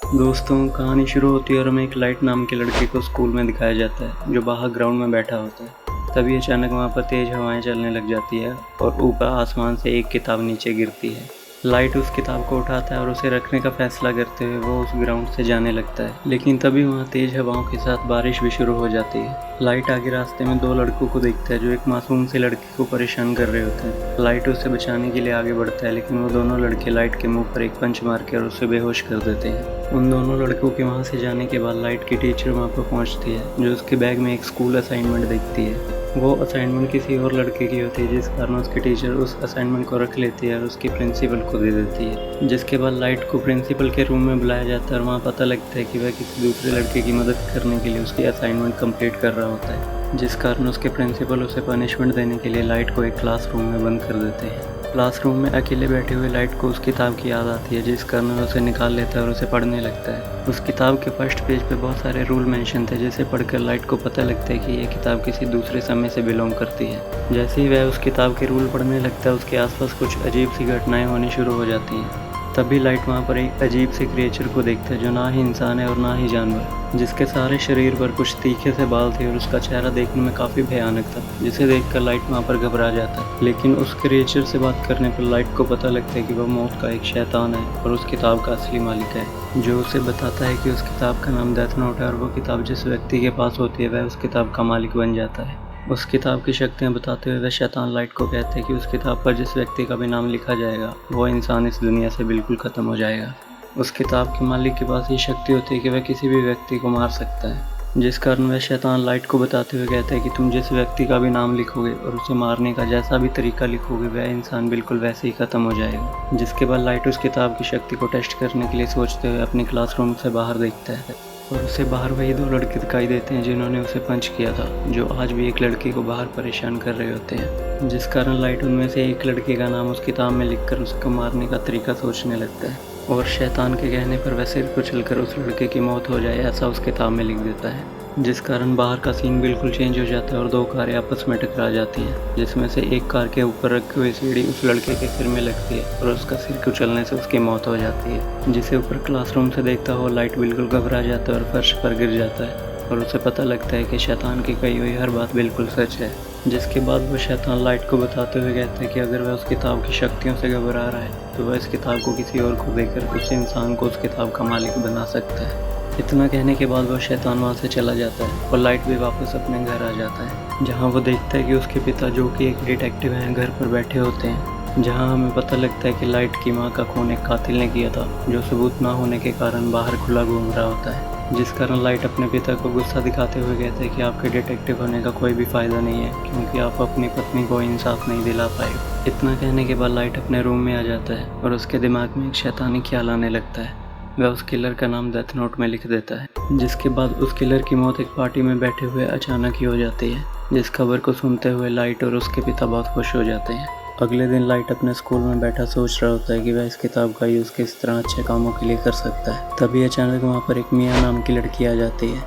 दोस्तों, कहानी शुरू होती है और हमें एक लाइट नाम के लड़के को स्कूल में दिखाया जाता है जो बाहर ग्राउंड में बैठा होता है। तभी अचानक वहाँ पर तेज हवाएं चलने लग जाती है और ऊपर आसमान से एक किताब नीचे गिरती है। लाइट उस किताब को उठाता है और उसे रखने का फैसला करते हुए वो उस ग्राउंड से जाने लगता है, लेकिन तभी वहाँ तेज हवाओं के साथ बारिश भी शुरू हो जाती है। लाइट आगे रास्ते में दो लड़कों को देखता है जो एक मासूम से लड़की को परेशान कर रहे होते हैं। लाइट उसे बचाने के लिए आगे बढ़ता है, लेकिन वो दोनों लड़के लाइट के मुंह पर एक पंच मार के और उसे बेहोश कर देते हैं। उन दोनों लड़कों के वहाँ से जाने के बाद लाइट की टीचर वहाँ पर पहुँचती है, जो उसके बैग में एक स्कूल असाइनमेंट देखती है। वो असाइनमेंट किसी और लड़के की होती है, जिस कारण उसकी टीचर उस असाइनमेंट को रख लेती है और उसकी प्रिंसिपल को दे देती है। जिसके बाद लाइट को प्रिंसिपल के रूम में बुलाया जाता है और वहाँ पता लगता है कि वह किसी दूसरे लड़के की मदद करने के लिए उसकी असाइनमेंट कंप्लीट कर रहा होता है, जिस कारण उसके प्रिंसिपल उसे पनिशमेंट देने के लिए लाइट को एक क्लासरूम में बंद कर देते हैं। क्लासरूम में अकेले बैठे हुए लाइट को उस किताब की याद आती है, जिस कारण वह उसे निकाल लेता है और उसे पढ़ने लगता है। उस किताब के फर्स्ट पेज पे बहुत सारे रूल मेंशन थे, जिसे पढ़कर लाइट को पता लगता है कि यह किताब किसी दूसरे समय से बिलोंग करती है। जैसे ही वह उस किताब के रूल पढ़ने लगता है, उसके आसपास कुछ अजीब सी घटनाएं होनी शुरू हो जाती हैं। तभी लाइट वहाँ पर एक अजीब से क्रिएचर को देखता है जो ना ही इंसान है और ना ही जानवर, जिसके सारे शरीर पर कुछ तीखे से बाल थे और उसका चेहरा देखने में काफ़ी भयानक था, जिसे देखकर लाइट वहाँ पर घबरा जाता है। लेकिन उस क्रिएचर से बात करने पर लाइट को पता लगता है कि वह मौत का एक शैतान है और उस किताब का असली मालिक है, जो उसे बताता है कि उस किताब का नाम डेथ नोट है और वो किताब जिस व्यक्ति के पास होती है वह उस किताब का मालिक बन जाता है। उस किताब की शक्तियाँ बताते हुए वह शैतान लाइट को कहते हैं कि उस किताब पर जिस व्यक्ति का भी नाम लिखा जाएगा वो इंसान इस दुनिया से बिल्कुल ख़त्म हो जाएगा। उस किताब के मालिक के पास ये शक्ति होती है कि वह किसी भी व्यक्ति को मार सकता है, जिस कारण वह शैतान लाइट को बताते हुए कहता है कि तुम जिस व्यक्ति का भी नाम लिखोगे और उसे मारने का जैसा भी तरीका लिखोगे वह इंसान बिल्कुल वैसे ही ख़त्म हो जाएगा। जिसके बाद लाइट उस किताब की शक्ति को टेस्ट करने के लिए सोचते हुए अपने क्लासरूम से बाहर देखता है और उसे बाहर वही दो लड़के दिखाई देते हैं जिन्होंने उसे पंच किया था, जो आज भी एक लड़की को बाहर परेशान कर रहे होते हैं। जिस कारण लाइट उनमें से एक लड़के का नाम उस किताब में लिखकर उसको मारने का तरीका सोचने लगता है और शैतान के कहने पर वह सिर कुचलकर उस लड़के की मौत हो जाए ऐसा उस किताब में लिख देता है। जिस कारण बाहर का सीन बिल्कुल चेंज हो जाता है और दो कारें आपस में टकरा जाती हैं, जिसमें से एक कार के ऊपर रखी हुई सीढ़ी उस लड़के के सिर में लगती है और उसका सिर कुचलने से उसकी मौत हो जाती है। जिसे ऊपर क्लासरूम से देखता हुआ लाइट बिल्कुल घबरा जाता है और फर्श पर गिर जाता है और उसे पता लगता है कि शैतान की कही हुई हर बात बिल्कुल सच है। जिसके बाद वह शैतान लाइट को बताते हुए कहता है कि अगर वह उस किताब की शक्तियों से घबरा रहा है तो वह इस किताब को किसी और को देकर उस इंसान को उस किताब का मालिक बना सकता है। इतना कहने के बाद वह शैतान वहाँ से चला जाता है और लाइट भी वापस अपने घर आ जाता है, जहाँ वो देखता है कि उसके पिता जो कि एक डिटेक्टिव हैं घर पर बैठे होते हैं। जहाँ हमें पता लगता है कि लाइट की माँ का खून एक कातिल ने किया था, जो सबूत ना होने के कारण बाहर खुला घूम रहा होता है। जिस कारण लाइट अपने पिता को गुस्सा दिखाते हुए कहते हैं कि आपके डिटेक्टिव होने का कोई भी फ़ायदा नहीं है, क्योंकि आप अपनी पत्नी को इंसाफ नहीं दिला पाए। इतना कहने के बाद लाइट अपने रूम में आ जाता है और उसके दिमाग में एक शैतानी ख्याल आने लगता है। वह उस किलर का नाम डेथ नोट में लिख देता है। जिसके बाद उस किलर की मौत एक पार्टी में बैठे हुए अचानक ही हो जाती है, जिस खबर को सुनते हुए लाइट और उसके पिता बहुत खुश हो जाते हैं। अगले दिन लाइट अपने स्कूल में बैठा सोच रहा होता है कि वह इस किताब का यूज़ किस तरह अच्छे कामों के लिए कर सकता है। तभी अचानक वहाँ पर एक मिया नाम की लड़की आ जाती है।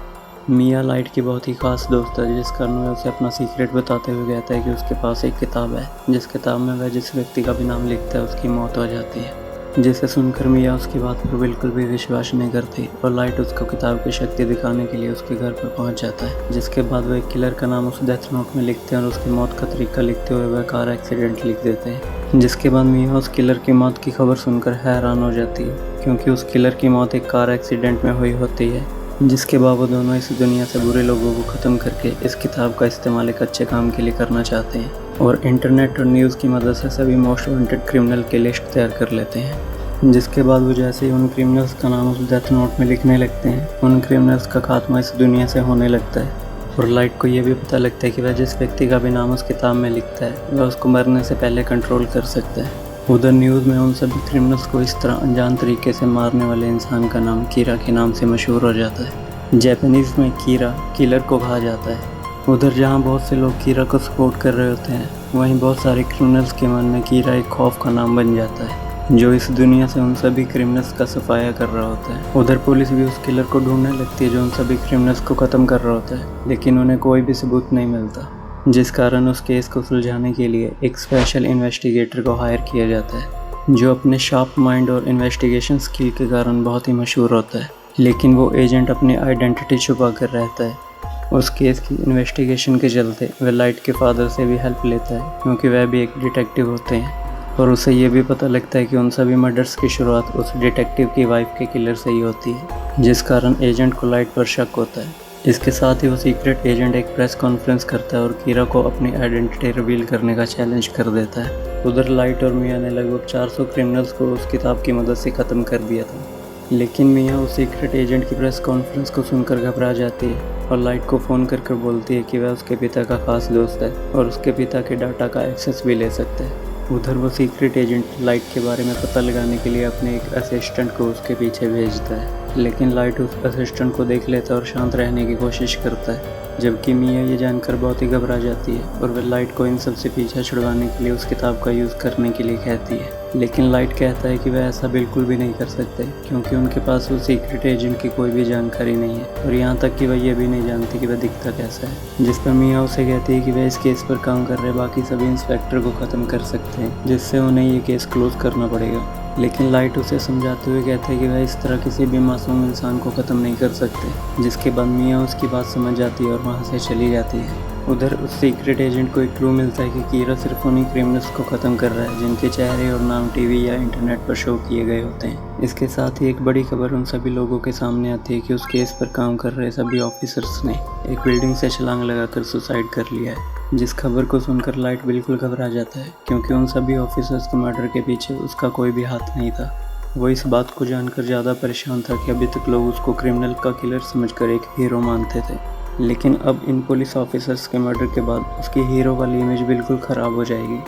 मिया लाइट की बहुत ही खास दोस्त है, जिस कारण वह उसे अपना सीक्रेट बताते हुए कहता है कि उसके पास एक किताब है, जिस किताब में वह जिस व्यक्ति का भी नाम लिखता है उसकी मौत हो जाती है। जिसे सुनकर मिया उसकी बात पर बिल्कुल भी विश्वास नहीं करती और लाइट उसको किताब की शक्ति दिखाने के लिए उसके घर पर पहुंच जाता है। जिसके बाद वह एक किलर का नाम उस डेथ नोट में लिखते हैं और उसकी मौत का तरीका लिखते हुए वह कार एक्सीडेंट लिख देते हैं। जिसके बाद मिया उस किलर की मौत की खबर सुनकर हैरान हो जाती है, क्योंकि उस किलर की मौत एक कार एक्सीडेंट में हुई होती है। जिसके बाद वो दोनों इस दुनिया से बुरे लोगों को ख़त्म करके इस किताब का इस्तेमाल एक अच्छे काम के लिए करना चाहते हैं और इंटरनेट और न्यूज़ की मदद से सभी मोस्ट वांटेड क्रिमिनल की लिस्ट तैयार कर लेते हैं। जिसके बाद वो जैसे ही उन क्रिमिनल्स का नाम उस डेथ नोट में लिखने लगते हैं, उन क्रिमिनल्स का खात्मा इस दुनिया से होने लगता है और लाइट को ये भी पता लगता है कि वह जिस व्यक्ति का भी नाम उस किताब में लिखता है वह उसको मरने से पहले कंट्रोल कर सकता है। उधर न्यूज़ में उन सभी क्रिमिनल्स को इस तरह अनजान तरीके से मारने वाले इंसान का नाम कीरा के नाम से मशहूर हो जाता है। जापानीज़ में कीरा किलर को कहा जाता है। उधर जहाँ बहुत से लोग कीरा को सपोर्ट कर रहे होते हैं, वहीं बहुत सारे क्रिमिनल्स के मन में कीरा एक खौफ का नाम बन जाता है, जो इस दुनिया से उन सभी क्रिमिनल्स का सफाया कर रहा होता है। उधर पुलिस भी उस किलर को ढूंढने लगती है जो उन सभी क्रिमिनल्स को ख़त्म कर रहा होता है, लेकिन उन्हें कोई भी सबूत नहीं मिलता, जिस कारण उस केस को सुलझाने के लिए एक स्पेशल इन्वेस्टिगेटर को हायर किया जाता है। जो अपने शार्प माइंड और इन्वेस्टिगेशन स्किल के कारण बहुत ही मशहूर होता है। लेकिन वो एजेंट अपनी आइडेंटिटी छुपा कर रहता है। उस केस की इन्वेस्टिगेशन के चलते वह लाइट के फादर से भी हेल्प लेता है, क्योंकि वह भी एक डिटेक्टिव होते हैं और उसे ये भी पता लगता है कि उन सभी मर्डर्स की शुरुआत उस डिटेक्टिव की वाइफ के किलर से ही होती है, जिस कारण एजेंट को लाइट पर शक होता है। इसके साथ ही वो सीक्रेट एजेंट एक प्रेस कॉन्फ्रेंस करता है और कीरा को अपनी आइडेंटिटी रिवील करने का चैलेंज कर देता है। उधर लाइट और मिया ने लगभग 400 क्रिमिनल्स को उस किताब की मदद से ख़त्म कर दिया था, लेकिन मिया उस सीक्रेट एजेंट की प्रेस कॉन्फ्रेंस को सुनकर घबरा जाती है और लाइट को फ़ोन कर बोलती है कि वह उसके पिता का खास दोस्त है और उसके पिता के डाटा का एक्सेस भी ले सकते हैं। उधर वो सीक्रेट एजेंट लाइट के बारे में पता लगाने के लिए अपने एक असिस्टेंट को उसके पीछे भेजता है, लेकिन लाइट उस असिस्टेंट को देख लेता है और शांत रहने की कोशिश करता है, जबकि मिया ये जानकर बहुत ही घबरा जाती है और वह लाइट को इन सब से पीछा छुड़वाने के लिए उस किताब का यूज़ करने के लिए कहती है। लेकिन लाइट कहता है कि वह ऐसा बिल्कुल भी नहीं कर सकते, क्योंकि उनके पास वो सीक्रेट एजेंट की कोई भी जानकारी नहीं है और यहाँ तक कि वह ये भी नहीं जानती कि वह दिखता कैसा है। जिस पर मिया उसे कहती है कि वह इस केस पर काम कर रहे बाकी सभी इंस्पेक्टर को ख़त्म कर सकते हैं, जिससे उन्हें ये केस क्लोज करना पड़ेगा। लेकिन लाइट उसे समझाते हुए कहते हैं कि वह इस तरह किसी भी मासूम इंसान को ख़त्म नहीं कर सकते, जिसके बाद मिया उसकी बात समझ जाती है और वहाँ से चली जाती है। उधर उस सीक्रेट एजेंट को एक क्लू मिलता है कि कीरा सिर्फ उन्हीं क्रिमिनल्स को ख़त्म कर रहा है जिनके चेहरे और नाम टीवी या इंटरनेट पर शो किए गए होते हैं। इसके साथ ही एक बड़ी खबर उन सभी लोगों के सामने आती है कि उस केस पर काम कर रहे सभी ऑफिसर्स ने एक बिल्डिंग से छलांग लगाकर सुसाइड कर लिया है। जिस खबर को सुनकर लाइट बिल्कुल घबरा जाता है, क्योंकि उन सभी ऑफिसर्स के मर्डर के पीछे उसका कोई भी हाथ नहीं था। वो इस बात को जानकर ज़्यादा परेशान था कि अभी तक लोग उसको क्रिमिनल का किलर समझकर एक हीरो मानते थे, लेकिन अब इन पुलिस ऑफिसर्स के मर्डर के बाद उसकी हीरो वाली इमेज बिल्कुल ख़राब हो जाएगी।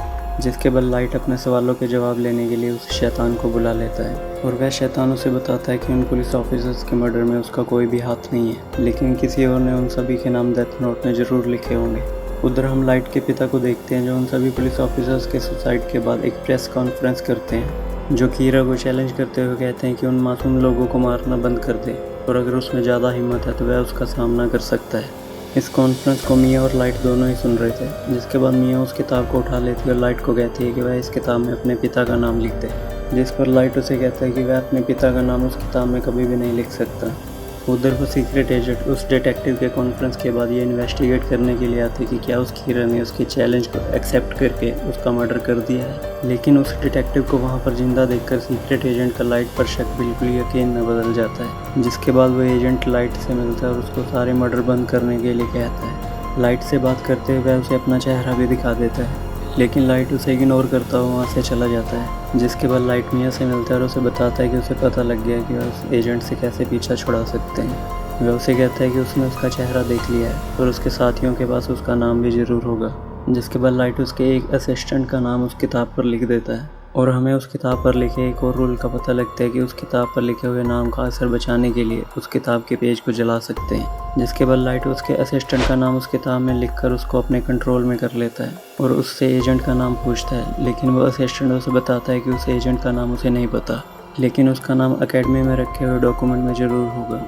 जिसके बाद लाइट अपने सवालों के जवाब लेने के लिए उस शैतान को बुला लेता है और वह शैतान उसे बताता है कि उन पुलिस ऑफिसर्स के मर्डर में उसका कोई भी हाथ नहीं है, लेकिन किसी और ने उन सभी के नाम डेथ नोट में ज़रूर लिखे होंगे। उधर हम लाइट के पिता को देखते हैं, जो उन सभी पुलिस ऑफिसर्स के सुसाइड के बाद एक प्रेस कॉन्फ्रेंस करते हैं, जो कीरा को चैलेंज करते हुए कहते हैं कि उन मासूम लोगों को मारना बंद कर दे और अगर उसमें ज़्यादा हिम्मत है तो वह उसका सामना कर सकता है। इस कॉन्फ्रेंस को मिया और लाइट दोनों ही सुन रहे थे, जिसके बाद मिया उस किताब को उठा लेती है और लाइट को कहती है कि वह इस किताब में अपने पिता का नाम लिख दे, जिस पर लाइट उसे कहता है कि वह अपने पिता का नाम उस किताब में कभी भी नहीं लिख सकता। उधर वो सीक्रेट एजेंट उस डिटेक्टिव के कॉन्फ्रेंस के बाद ये इन्वेस्टिगेट करने के लिए आते कि क्या उस कीरा ने उसकी चैलेंज को एक्सेप्ट करके उसका मर्डर कर दिया है। लेकिन उस डिटेक्टिव को वहाँ पर जिंदा देखकर सीक्रेट एजेंट का लाइट पर शक बिल्कुल यकीन में बदल जाता है, जिसके बाद वो एजेंट लाइट से मिलता है और उसको सारे मर्डर बंद करने के लिए कहता है। लाइट से बात करते हुए वह उसे अपना चेहरा भी दिखा देता है, लेकिन लाइट उसे इग्नोर करता हुआ वहाँ से चला जाता है। जिसके बाद लाइट मिया से मिलता है और उसे बताता है कि उसे पता लग गया है कि वह उस एजेंट से कैसे पीछा छुड़ा सकते हैं। वह उसे कहता है कि उसने उसका चेहरा देख लिया है और उसके साथियों के पास उसका नाम भी ज़रूर होगा। जिसके बाद लाइट उसके एक असिस्टेंट का नाम उस किताब पर लिख देता है और हमें उस किताब पर लिखे एक और रूल का पता लगता है कि उस किताब पर लिखे हुए नाम का असर बचाने के लिए उस किताब के पेज को जला सकते हैं। जिसके बाद लाइट उसके असिस्टेंट का नाम उस किताब में लिखकर उसको अपने कंट्रोल में कर लेता है और उससे एजेंट का नाम पूछता है, लेकिन वो असिस्टेंट उसे बताता है कि उस एजेंट का नाम उसे नहीं पता, लेकिन उसका नाम एकेडमी में रखे हुए डॉक्यूमेंट में ज़रूर होगा।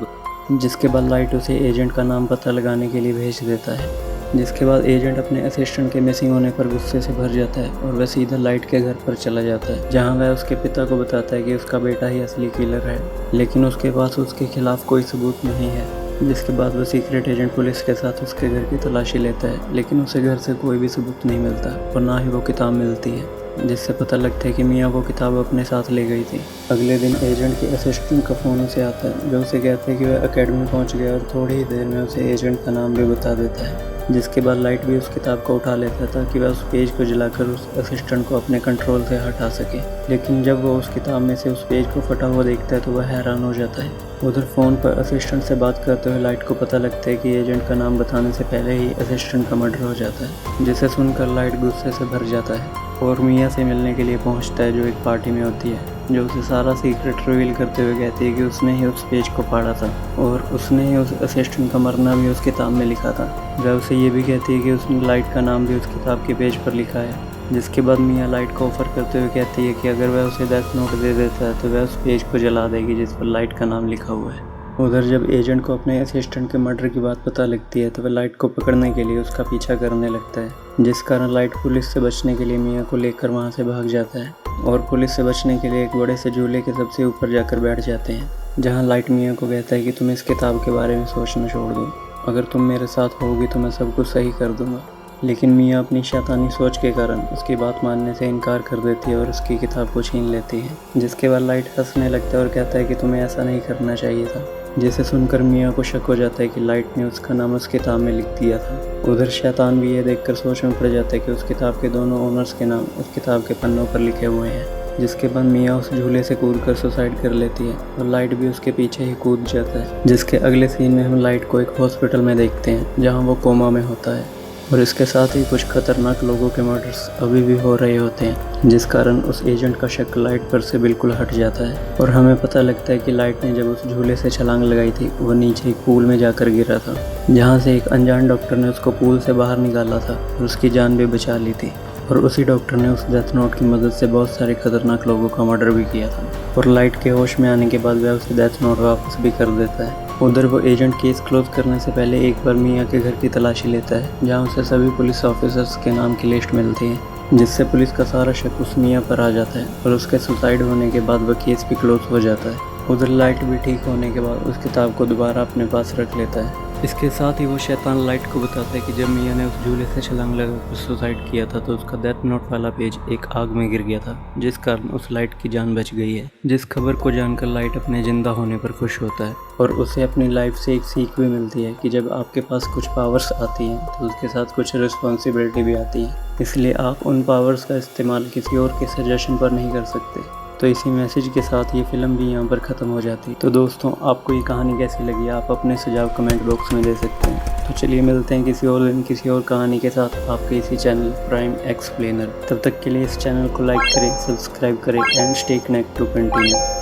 जिसके बाद लाइट उसे एजेंट का नाम पता लगाने के लिए भेज देता है। जिसके बाद एजेंट अपने असिस्टेंट के मिसिंग होने पर गुस्से से भर जाता है और वह सीधा लाइट के घर पर चला जाता है, जहां वह उसके पिता को बताता है कि उसका बेटा ही असली किलर है, लेकिन उसके पास उसके खिलाफ कोई सबूत नहीं है। जिसके बाद वह सीक्रेट एजेंट पुलिस के साथ उसके घर की तलाशी लेता है, लेकिन उसे घर से कोई भी सबूत नहीं मिलता और ना ही वो किताब मिलती है, जिससे पता लगता है कि मिया वो किताब अपने साथ ले गई थी। अगले दिन एजेंट के असिस्टेंट का फ़ोन उसे आता है, जो उसे कहता है कि वह एकेडमी पहुंच गया और थोड़ी ही देर में उसे एजेंट का नाम भी बता देता है। जिसके बाद लाइट भी उस किताब को उठा लेता है ताकि वह उस पेज को जलाकर उस असिस्टेंट को अपने कंट्रोल से हटा सके, लेकिन जब वो उस किताब में से उस पेज को फटा हुआ देखता है तो वह हैरान हो जाता है। उधर फ़ोन पर असिस्टेंट से बात करते हुए लाइट को पता लगता है कि एजेंट का नाम बताने से पहले ही असिस्टेंट का मर्डर हो जाता है, जिसे सुनकर लाइट गुस्से से भर जाता है और मिया से मिलने के लिए पहुंचता है, जो एक पार्टी में होती है, जो उसे सारा सीक्रेट रिवील करते हुए कहती है कि उसने ही उस पेज को फाड़ा था और उसने ही उस असिस्टेंट का मरना भी उस किताब में लिखा था। वह उसे ये भी कहती है कि उसने लाइट का नाम भी उस किताब के पेज पर लिखा है। जिसके बाद मिया लाइट को ऑफर करते हुए कहती है कि अगर वह उसे डेथ नोट दे देता है तो वह उस पेज को जला देगी जिस पर लाइट का नाम लिखा हुआ है। उधर जब एजेंट को अपने असिस्टेंट के मर्डर की बात पता लगती है तो वह लाइट को पकड़ने के लिए उसका पीछा करने लगता है, जिस कारण लाइट पुलिस से बचने के लिए मिया को लेकर वहां से भाग जाता है। और पुलिस से बचने के लिए एक बड़े से झूले के सबसे ऊपर जाकर बैठ जाते हैं, जहाँ लाइट मिया को कहता है कि तुम इस किताब के बारे में सोचना छोड़ दो, अगर तुम मेरे साथ होगी तो मैं सब कुछ सही कर दूंगा। लेकिन मिया अपनी शैतानी सोच के कारण उसकी बात मानने से इनकार कर देती है और उसकी किताब को छीन लेती है, जिसके बाद लाइट हंसने लगता है और कहता है कि तुम्हें ऐसा नहीं करना चाहिए था, जिसे सुनकर मिया को शक हो जाता है कि लाइट ने उसका नाम उस किताब में लिख दिया था। उधर शैतान भी ये देखकर सोच में पड़ जाता है कि उस किताब के दोनों ओनर्स के नाम उस किताब के पन्नों पर लिखे हुए हैं, जिसके बाद मिया उस झूले से कूदकर सुसाइड कर लेती है और लाइट भी उसके पीछे ही कूद जाता है। जिसके अगले सीन में हम लाइट को एक हॉस्पिटल में देखते हैं, जहाँ वो कोमा में होता है और इसके साथ ही कुछ खतरनाक लोगों के मर्डर्स अभी भी हो रहे होते हैं, जिस कारण उस एजेंट का शक लाइट पर से बिल्कुल हट जाता है और हमें पता लगता है कि लाइट ने जब उस झूले से छलांग लगाई थी वो नीचे एक पूल में जाकर गिरा था, जहां से एक अनजान डॉक्टर ने उसको पूल से बाहर निकाला था और उसकी जान भी बचा ली थी। और उसी डॉक्टर ने उस डेथ नोट की मदद से बहुत सारे खतरनाक लोगों का मर्डर भी किया था और लाइट के होश में आने के बाद वह उसे डेथ नोट वापस भी कर देता है। उधर वो एजेंट केस क्लोज करने से पहले एक बार मिया के घर की तलाशी लेता है, जहां उसे सभी पुलिस ऑफिसर्स के नाम की लिस्ट मिलती है, जिससे पुलिस का सारा शक उस मिया पर आ जाता है और उसके सुसाइड होने के बाद वह केस भी क्लोज हो जाता है। उधर लाइट भी ठीक होने के बाद उस किताब को दोबारा अपने पास रख लेता है। इसके साथ ही वो शैतान लाइट को बताता है कि जब मिया ने उस झूले से छलांग लगाकर सुसाइड किया था तो उसका डेथ नोट वाला पेज एक आग में गिर गया था, जिस कारण उस लाइट की जान बच गई है। जिस खबर को जानकर लाइट अपने जिंदा होने पर खुश होता है और उसे अपनी लाइफ से एक सीख भी मिलती है कि जब आपके पास कुछ पावर्स आती हैं तो उसके साथ कुछ रिस्पॉन्सिबिलिटी भी आती है, इसलिए आप उन पावर्स का इस्तेमाल किसी और के सजेशन पर नहीं कर सकते। तो इसी मैसेज के साथ ये फिल्म भी यहाँ पर ख़त्म हो जाती है। तो दोस्तों, आपको ये कहानी कैसी लगी आप अपने सुझाव कमेंट बॉक्स में दे सकते हैं। तो चलिए मिलते हैं किसी और दिन किसी और कहानी के साथ आपके इसी चैनल प्राइम एक्सप्लेनर। तब तक के लिए इस चैनल को लाइक करें, सब्सक्राइब करें and stay connect to continue.